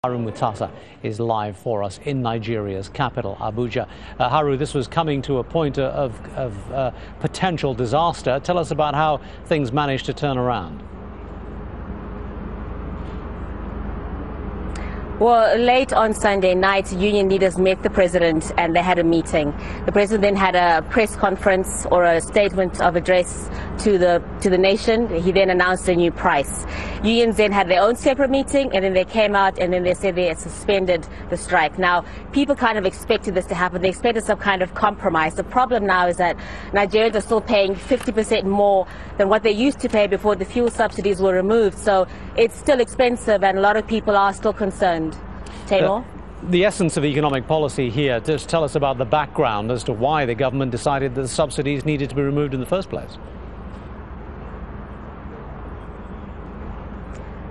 Haru Mutasa is live for us in Nigeria's capital, Abuja. Haru, this was coming to a point of potential disaster. Tell us about how things managed to turn around. Well, late on Sunday night, union leaders met the president and they had a meeting. The president then had a press conference or a statement of address to the nation. He then announced a new price. Unions then had their own separate meeting, and then they came out and then they said they had suspended the strike. Now, people kind of expected this to happen. They expected some kind of compromise. The problem now is that Nigerians are still paying 50% more than what they used to pay before the fuel subsidies were removed. So it's still expensive and a lot of people are still concerned. Tamor? The essence of economic policy here, just tell us about the background as to why the government decided that the subsidies needed to be removed in the first place.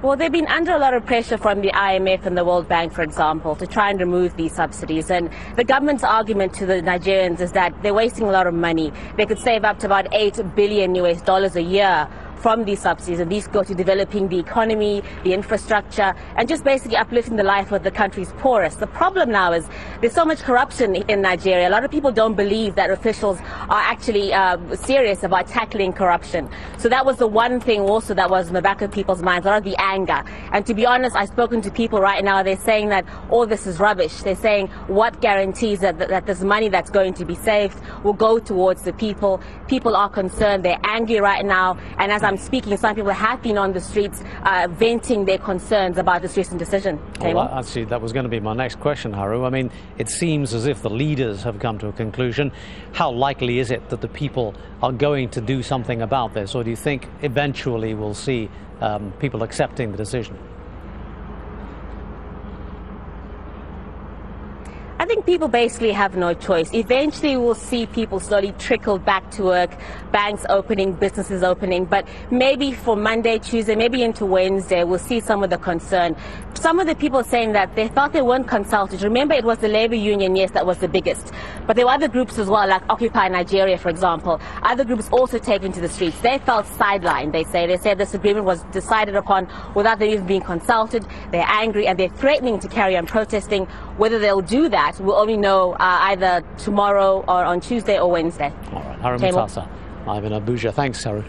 Well, they've been under a lot of pressure from the IMF and the World Bank, for example, to try and remove these subsidies. And the government's argument to the Nigerians is that they're wasting a lot of money. They could save up to about $8 billion a year from these subsidies, and these go to developing the economy, the infrastructure, and just basically uplifting the life of the country's poorest. The problem now is there's so much corruption in Nigeria. A lot of people don't believe that officials are actually serious about tackling corruption. So that was the one thing also that was in the back of people's minds, a lot of the anger. And to be honest, I've spoken to people right now, they're saying that all this is rubbish. They're saying what guarantees that this money that's going to be saved will go towards the people. People are concerned, they're angry right now, and as I'm speaking, some people have been on the streets venting their concerns about this recent decision. Well, actually, that was going to be my next question, Haru. I mean, it seems as if the leaders have come to a conclusion. How likely is it that the people are going to do something about this, or do you think eventually we'll see people accepting the decision? I think people basically have no choice. Eventually we'll see people slowly trickle back to work, banks opening, businesses opening, but maybe for Monday, Tuesday, maybe into Wednesday, we'll see some of the concern. Some of the people saying that they thought they weren't consulted. Remember, it was the labor union, yes, that was the biggest. But there were other groups as well, like Occupy Nigeria, for example. Other groups also taken to the streets. They felt sidelined, they say. They said this agreement was decided upon without them even being consulted. They're angry and they're threatening to carry on protesting. Whether they'll do that, we'll only know either tomorrow or on Tuesday or Wednesday. All right, Haru Mutasa, live in Abuja. Thanks, Haru.